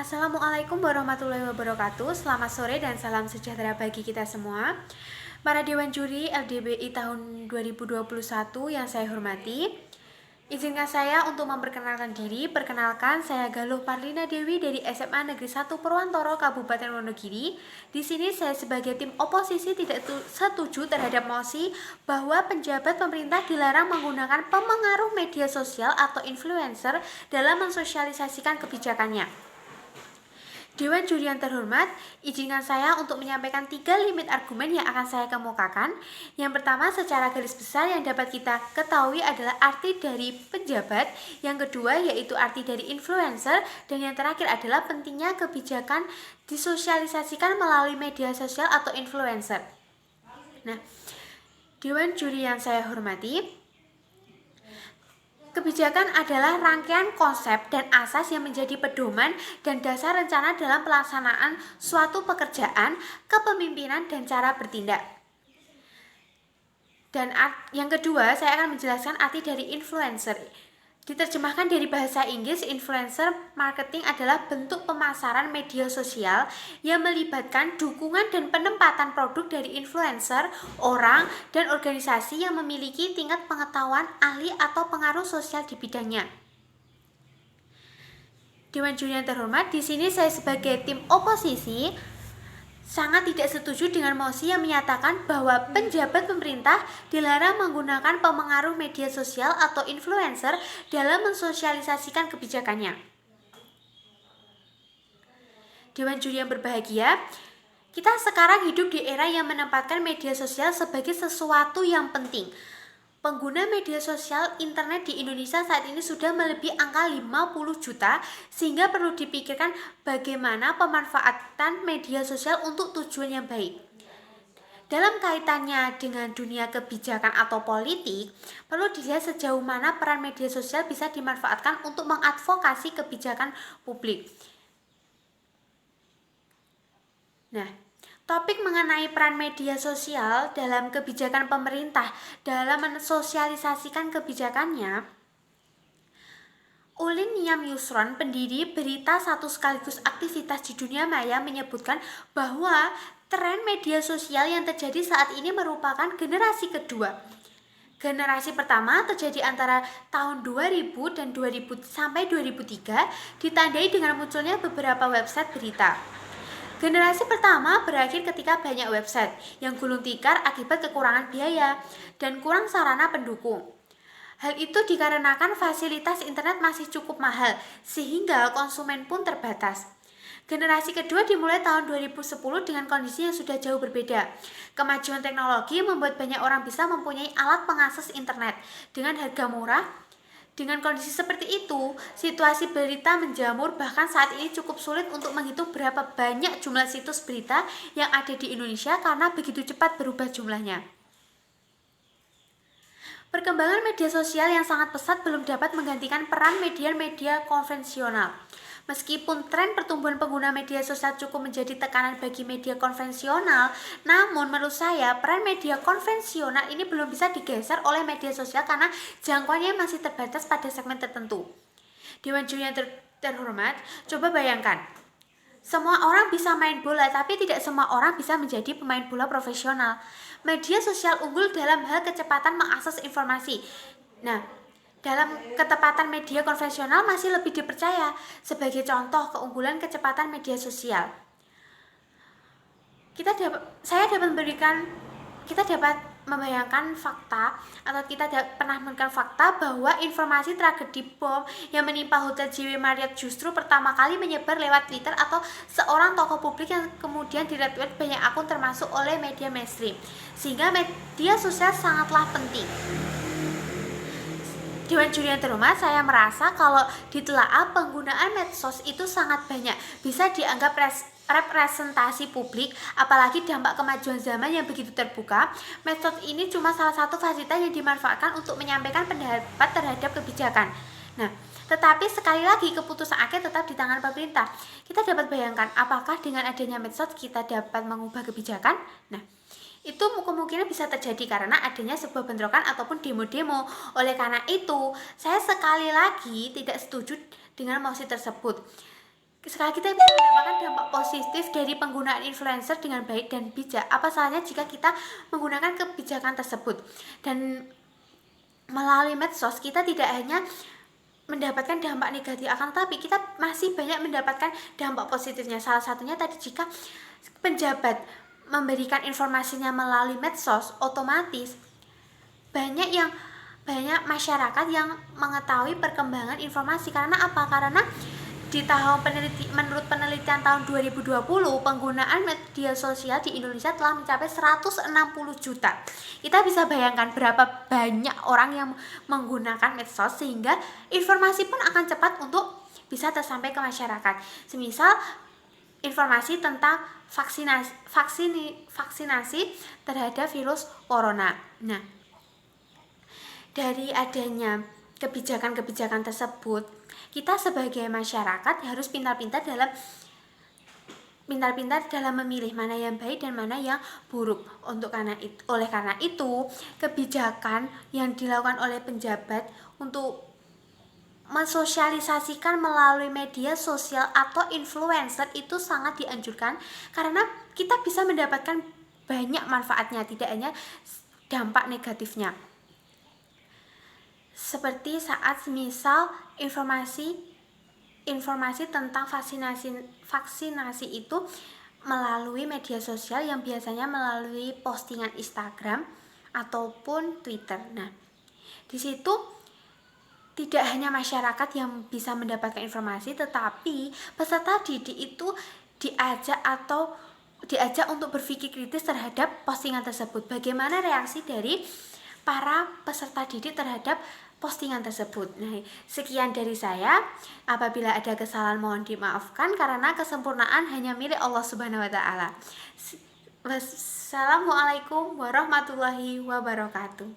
Assalamualaikum warahmatullahi wabarakatuh. Selamat sore dan salam sejahtera bagi kita semua. Para Dewan Juri LDBI tahun 2021 yang saya hormati, izinkan saya untuk memperkenalkan diri. Perkenalkan, saya Galuh Parlina Dewi dari SMA Negeri 1 Purwantoro, Kabupaten Wonogiri. Di sini saya sebagai tim oposisi tidak setuju terhadap mosi bahwa penjabat pemerintah dilarang menggunakan pemengaruh media sosial atau influencer dalam mensosialisasikan kebijakannya. Dewan Juri yang terhormat, izinkan saya untuk menyampaikan 3 limit argumen yang akan saya kemukakan. Yang pertama, secara garis besar yang dapat kita ketahui adalah arti dari penjabat. Yang kedua, yaitu arti dari influencer. Dan yang terakhir adalah pentingnya kebijakan disosialisasikan melalui media sosial atau influencer. Nah, Dewan Juri yang saya hormati, kebijakan adalah rangkaian konsep dan asas yang menjadi pedoman dan dasar rencana dalam pelaksanaan suatu pekerjaan, kepemimpinan, dan cara bertindak. Dan yang kedua, saya akan menjelaskan arti dari influencer. Diterjemahkan dari bahasa Inggris, influencer marketing adalah bentuk pemasaran media sosial yang melibatkan dukungan dan penempatan produk dari influencer, orang, dan organisasi yang memiliki tingkat pengetahuan, ahli, atau pengaruh sosial di bidangnya. Dewan Juri yang terhormat, di sini saya sebagai tim oposisi sangat tidak setuju dengan mosi yang menyatakan bahwa penjabat pemerintah dilarang menggunakan pemengaruh media sosial atau influencer dalam mensosialisasikan kebijakannya. Dewan Juri yang berbahagia, kita sekarang hidup di era yang menempatkan media sosial sebagai sesuatu yang penting. Pengguna media sosial internet di Indonesia saat ini sudah melebihi angka 50 juta, sehingga perlu dipikirkan bagaimana pemanfaatan media sosial untuk tujuan yang baik. Dalam kaitannya dengan dunia kebijakan atau politik, perlu dilihat sejauh mana peran media sosial bisa dimanfaatkan untuk mengadvokasi kebijakan publik. Nah, topik mengenai peran media sosial dalam kebijakan pemerintah dalam mensosialisasikan kebijakannya, Ulin Niam Yusron, pendiri Berita Satu sekaligus aktivitas di dunia maya, menyebutkan bahwa tren media sosial yang terjadi saat ini merupakan generasi kedua. Generasi pertama terjadi antara tahun 2000 dan 2000 sampai 2003, ditandai dengan munculnya beberapa website berita. Generasi pertama berakhir ketika banyak website yang gulung tikar akibat kekurangan biaya dan kurang sarana pendukung. Hal itu dikarenakan fasilitas internet masih cukup mahal, sehingga konsumen pun terbatas. Generasi kedua dimulai tahun 2010 dengan kondisi yang sudah jauh berbeda. Kemajuan teknologi membuat banyak orang bisa mempunyai alat pengakses internet dengan harga murah. Dengan kondisi seperti itu, situasi berita menjamur, bahkan saat ini cukup sulit untuk menghitung berapa banyak jumlah situs berita yang ada di Indonesia karena begitu cepat berubah jumlahnya. Perkembangan media sosial yang sangat pesat belum dapat menggantikan peran media konvensional. Meskipun tren pertumbuhan pengguna media sosial cukup menjadi tekanan bagi media konvensional, namun menurut saya peran media konvensional ini belum bisa digeser oleh media sosial karena jangkauannya masih terbatas pada segmen tertentu. Dewan Juri yang terhormat, coba bayangkan, semua orang bisa main bola, tapi tidak semua orang bisa menjadi pemain bola profesional. Media sosial unggul dalam hal kecepatan mengakses informasi. Nah, dalam ketepatan media konvensional masih lebih dipercaya. Sebagai contoh keunggulan kecepatan media sosial, kita dapat membayangkan fakta, atau kita pernah menemukan fakta bahwa informasi tragedi bom yang menimpa Hotel JW Marriott justru pertama kali menyebar lewat Twitter atau seorang tokoh publik yang kemudian di-retweet banyak akun termasuk oleh media mainstream. Sehingga media sosial sangatlah penting. Dewan Juri yang terhormat, saya merasa kalau ditelaah penggunaan medsos itu sangat banyak, bisa dianggap representasi publik, apalagi dampak kemajuan zaman yang begitu terbuka. Medsos ini cuma salah satu fasilitas yang dimanfaatkan untuk menyampaikan pendapat terhadap kebijakan. Nah, tetapi sekali lagi keputusan akhir tetap di tangan pemerintah. Kita dapat bayangkan apakah dengan adanya medsos kita dapat mengubah kebijakan? Nah, itu kemungkinan bisa terjadi karena adanya sebuah bentrokan ataupun demo-demo. Oleh karena itu, saya sekali lagi tidak setuju dengan mosi tersebut. Sekali kita bisa mendapatkan dampak positif dari penggunaan influencer dengan baik dan bijak. Apa salahnya jika kita menggunakan kebijakan tersebut? Dan melalui medsos kita tidak hanya mendapatkan dampak negatif, akan tapi kita masih banyak mendapatkan dampak positifnya. Salah satunya tadi, jika penjabat memberikan informasinya melalui medsos, otomatis banyak masyarakat yang mengetahui perkembangan informasi. Karena apa? Karena menurut penelitian tahun 2020, penggunaan media sosial di Indonesia telah mencapai 160 juta. Kita bisa bayangkan berapa banyak orang yang menggunakan medsos, sehingga informasi pun akan cepat untuk bisa tersampai ke masyarakat. Semisal informasi tentang vaksinasi terhadap virus corona. Nah, dari adanya kebijakan-kebijakan tersebut, kita sebagai masyarakat harus pintar-pintar dalam memilih mana yang baik dan mana yang buruk. Oleh karena itu, kebijakan yang dilakukan oleh penjabat untuk mensosialisasikan melalui media sosial atau influencer itu sangat dianjurkan, karena kita bisa mendapatkan banyak manfaatnya, tidak hanya dampak negatifnya. Seperti saat misal informasi tentang vaksinasi itu melalui media sosial yang biasanya melalui postingan Instagram ataupun Twitter. Nah, di situ tidak hanya masyarakat yang bisa mendapatkan informasi, tetapi peserta didik itu diajak untuk berpikir kritis terhadap postingan tersebut. Bagaimana reaksi dari para peserta didik terhadap postingan tersebut. Nah, sekian dari saya. Apabila ada kesalahan mohon dimaafkan, karena kesempurnaan hanya milik Allah Subhanahu wa taala. Wassalamualaikum warahmatullahi wabarakatuh.